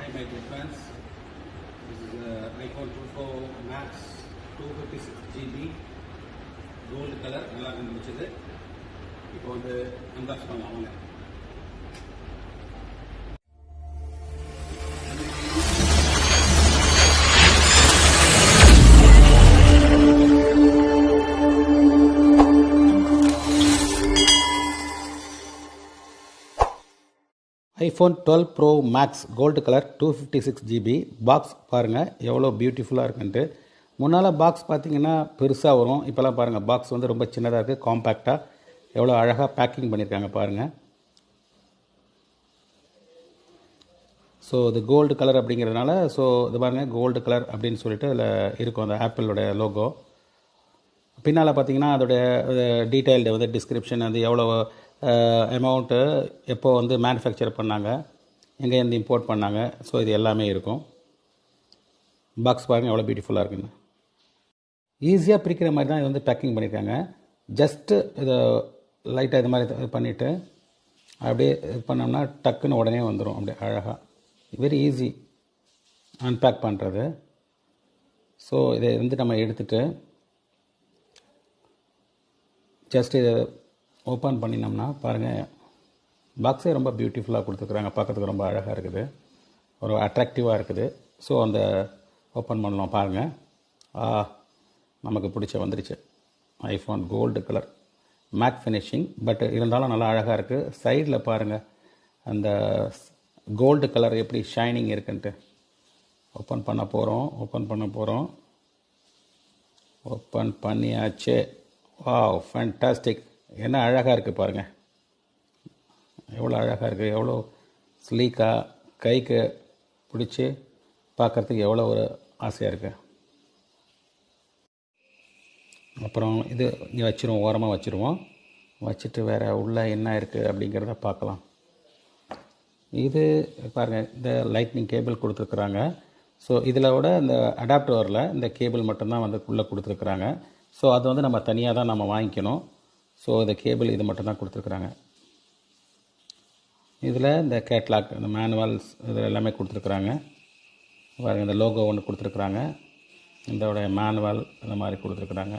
Hi my good friends, this is iPhone 24 Max 256GB gold color நல்லா இருந்துச்சு. இப்போ வந்து அன்பாக்ஸ் பண்ணலாம் வாங்க. iPhone 12 Pro Max gold colour 256GB box பாருங்கள் எவ்வளோ பியூட்டிஃபுல்லாக இருக்குன்ட்டு. முன்னால் பாக்ஸ் பார்த்திங்கன்னா பெருசாக வரும், இப்போலாம் பாருங்கள் பாக்ஸ் வந்து ரொம்ப சின்னதாக இருக்குது, காம்பேக்டாக எவ்வளோ அழகாக பேக்கிங் பண்ணியிருக்காங்க பாருங்கள். ஸோ இது கோல்டு கலர் அப்படிங்கிறதுனால ஸோ இது பாருங்கள் கோல்டு கலர் அப்படின்னு சொல்லிட்டு அதில் இருக்கும் அந்த ஆப்பிளோட லோகோ. பின்னால் பார்த்திங்கன்னா அதோடைய டீட்டெயில்டு வந்து டிஸ்கிரிப்ஷன் அது எவ்வளோ அமௌண்ட்டு எப்போ வந்து மேனுஃபேக்சர் பண்ணாங்க, எங்கேருந்து இம்போர்ட் பண்ணாங்க, ஸோ இது எல்லாமே இருக்கும். பாக்ஸ் பாருங்கள் எவ்வளோ பியூட்டிஃபுல்லாக இருக்குன்னு. ஈஸியாக பிரிக்கிற மாதிரி தான் இது வந்து பேக்கிங் பண்ணியிருக்காங்க. ஜஸ்ட்டு இதை லைட்டாக இது மாதிரி பண்ணிவிட்டு அப்படியே இது பண்ணோம்னா டக்குன்னு உடனே வந்துடும், அப்படியே அழகாக. வெரி ஈஸி அன்பேக் பண்ணுறது. ஸோ இதை வந்து நம்ம எடுத்துகிட்டு ஜஸ்ட் இதை ஓப்பன் பண்ணினோம்னா பாருங்கள் பாக்ஸே ரொம்ப பியூட்டிஃபுல்லாக கொடுத்துருக்குறாங்க, பார்க்கறதுக்கு ரொம்ப அழகாக இருக்குது, ஒரு அட்ராக்டிவாக இருக்குது. ஸோ அந்த ஓப்பன் பண்ணலாம் பாருங்கள். நமக்கு பிடிச்ச வந்துருச்சு iPhone gold colour matte finishing, but இருந்தாலும் நல்லா அழகாக இருக்குது. சைடில் பாருங்கள் அந்த கோல்டு கலர் எப்படி ஷைனிங் இருக்குன்ட்டு. ஓப்பன் பண்ணியாச்சு. வாவ் ஃபேண்டாஸ்டிக், என்ன அழகாக இருக்குது பாருங்கள், எவ்வளோ அழகாக இருக்குது, எவ்வளோ ஸ்லீக்காக கைக்கு பிடிச்சி பார்க்குறதுக்கு எவ்வளோ ஒரு ஆசையாக இருக்குது. அப்புறம் இது இங்கே வச்சுருவோம், ஓரமாக வச்சுட்டு வேறு உள்ளே என்ன இருக்குது அப்படிங்கிறத பார்க்கலாம். இது பாருங்கள் இந்த லைட்னிங் கேபிள் கொடுத்துருக்குறாங்க. ஸோ இதில் விட இந்த அடாப்டர் வரல, இந்த கேபிள் மட்டும்தான் வந்து உள்ளே கொடுத்துருக்குறாங்க. ஸோ அது வந்து நம்ம தனியாக தான் நம்ம வாங்கிக்கணும். ஸோ இந்த கேபிள் இது மட்டும்தான் கொடுத்துருக்குறாங்க. இதில் இந்த கேட்லாக், இந்த மேனுவல்ஸ் இது எல்லாமே கொடுத்துருக்குறாங்க. பாருங்கள் இந்த லோகோ ஒன்று கொடுத்துருக்குறாங்க, இதோட மேனுவல் இந்த மாதிரி கொடுத்துருக்குறாங்க.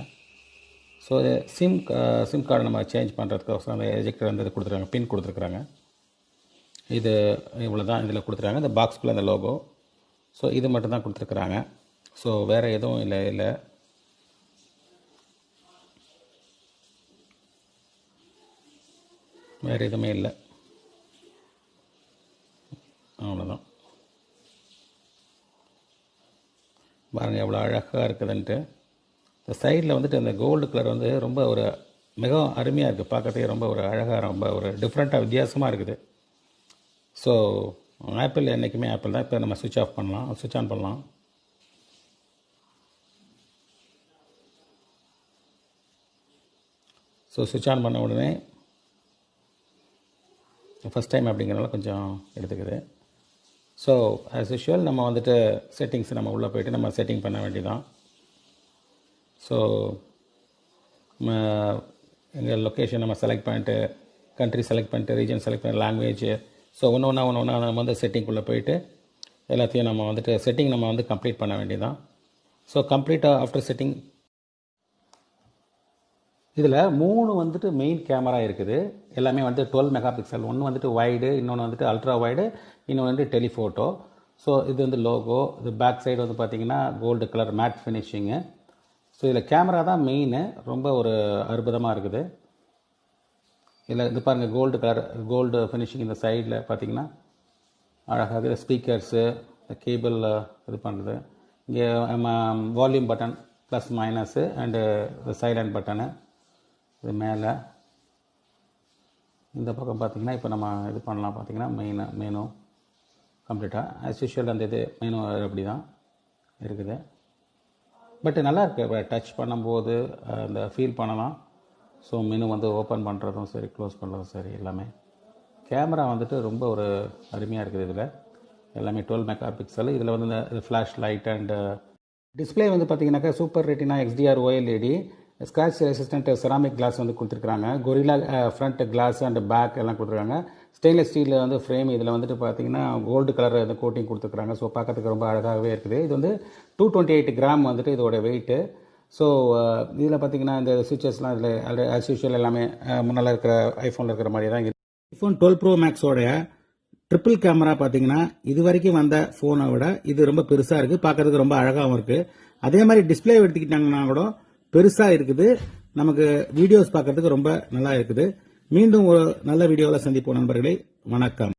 ஸோ சிம் கார்டு நம்ம சேஞ்ச் பண்ணுறதுக்கோசரம் அந்த எஜெக்டர் வந்து இது கொடுத்துருக்காங்க, பின் கொடுத்துருக்குறாங்க. இது இவ்வளோ தான் இதில் கொடுத்துருக்காங்க. இந்த பாக்ஸ்குள்ளே இந்த லோகோ. ஸோ இது மட்டும் தான் கொடுத்துருக்குறாங்க. ஸோ வேறு எதுவும் இல்லை. வேறு எதுவுமே இல்லை, அவ்வளோதான். பாருங்கள் எவ்வளோ அழகாக இருக்குதுன்ட்டு. இந்த சைடில் வந்துட்டு அந்த கோல்டு கலர் வந்து ரொம்ப ஒரு மிகவும் அருமையாக இருக்குது, பார்க்கறதுக்கே ரொம்ப ஒரு அழகாக, ரொம்ப ஒரு டிஃப்ரெண்ட்டாக வித்தியாசமாக இருக்குது. ஸோ ஆப்பிள் என்றைக்குமே ஆப்பிள் தான். இப்போ நம்ம சுவிட்ச் ஆன் பண்ணலாம். ஸோ சுவிட்ச் ஆன் பண்ண உடனே ஃபஸ்ட் டைம் அப்படிங்கிறனால கொஞ்சம் எடுத்துக்குது. ஸோ ஆஸ் யூஷுவல் நம்ம வந்துட்டு செட்டிங்ஸ் நம்ம உள்ளே போய்ட்டு நம்ம செட்டிங் பண்ண வேண்டியதான். ஸோ எங்கள் லொக்கேஷன் நம்ம செலக்ட் பண்ணிட்டு, கண்ட்ரி செலக்ட் பண்ணிட்டு, ரீஜன் செலக்ட் பண்ணிட்டு, லாங்குவேஜ், ஸோ ஒன்று நம்ம வந்து செட்டிங்குள்ளே போயிட்டு எல்லாத்தையும் நம்ம வந்துட்டு செட்டிங் நம்ம வந்து கம்ப்ளீட் பண்ண வேண்டியதான். ஸோ கம்ப்ளீட்டாக ஆஃப்டர் செட்டிங் இதில் 3 வந்துட்டு மெயின் கேமரா இருக்குது. எல்லாமே வந்து 12 மெகா பிக்சல். ஒன்று வந்துட்டு வைடு, இன்னொன்று வந்துட்டு அல்ட்ரா வைடு, இன்னொன்று வந்து டெலிஃபோட்டோ. ஸோ இது வந்து லோகோ. இது பேக் சைடு வந்து பார்த்திங்கன்னா gold colour matte finishing. So இதில் கேமரா தான் மெயின், ரொம்ப ஒரு அற்புதமாக இருக்குது. இதில் இது பாருங்கள் கோல்டு கலர் கோல்டு ஃபினிஷிங். இந்த சைடில் பார்த்திங்கன்னா அழகாக ஸ்பீக்கர்ஸு, கேபிள் இது பண்ணுறது. இங்கே volume button plus minus and silent button. இது மேலே இந்த பக்கம் பார்த்திங்கன்னா இப்போ நம்ம இது பண்ணலாம். பார்த்திங்கன்னா மெனு கம்ப்ளீட்டாக ஆஸ் யூஷுவல் அந்த இது மெனு அப்படி தான் இருக்குது. பட் நல்லா இருக்குது, டச் பண்ணும்போது அந்த ஃபீல் பண்ணலாம். ஸோ மெனு வந்து ஓப்பன் பண்ணுறதும் சரி, க்ளோஸ் பண்ணுறதும் சரி, எல்லாமே. கேமரா வந்துட்டு ரொம்ப ஒரு அருமையாக இருக்குது. இதில் எல்லாமே 12 மெகா பிக்சல். இதில் வந்து இந்த ஃப்ளாஷ் லைட் அண்டு டிஸ்பிளே வந்து பார்த்திங்கனாக்கா சூப்பர் ரெட்டினா XDR OLED scratch resistant ceramic glass வந்து கொடுத்துருக்காங்க. Gorilla front glass and back எல்லாம் கொடுத்துருக்காங்க. ஸ்டெயின்லெஸ் ஸ்டீலில் வந்து ஃப்ரேம். இதில் வந்துட்டு பார்த்தீங்கன்னா கோல்டு கலர் இந்த கோட்டிங் கொடுத்துருக்குறாங்க. ஸோ பார்க்கறதுக்கு ரொம்ப அழகாகவே இருக்குது. இது வந்து 228 கிராம் வந்துட்டு இதோட வெயிட்டு. ஸோ இதில் பார்த்தீங்கன்னா இந்த சுவிச்சஸ்லாம் இதில் ஆஸ் யூஷுவல் எல்லாமே முன்னால் இருக்கிற ஐஃபோனில் இருக்கிற மாதிரி தான் இருக்குது. ஐஃபோன் 12 ப்ரோ மேக்ஸோடைய ட்ரிபிள் கேமரா பார்த்தீங்கன்னா இது வரைக்கும் வந்த ஃபோனை விட இது ரொம்ப பெருசாக இருக்குது. பார்க்கறதுக்கு ரொம்ப அழகாகவும் இருக்குது. அதே மாதிரி டிஸ்பிளே எடுத்துக்கிட்டாங்கன்னா கூட பெருசாக இருக்குது. நமக்கு வீடியோஸ் பார்க்கறதுக்கு ரொம்ப நல்லா இருக்குது. மீண்டும் ஒரு நல்ல வீடியோவில் சந்திப்போம் நண்பர்களே. வணக்கம்.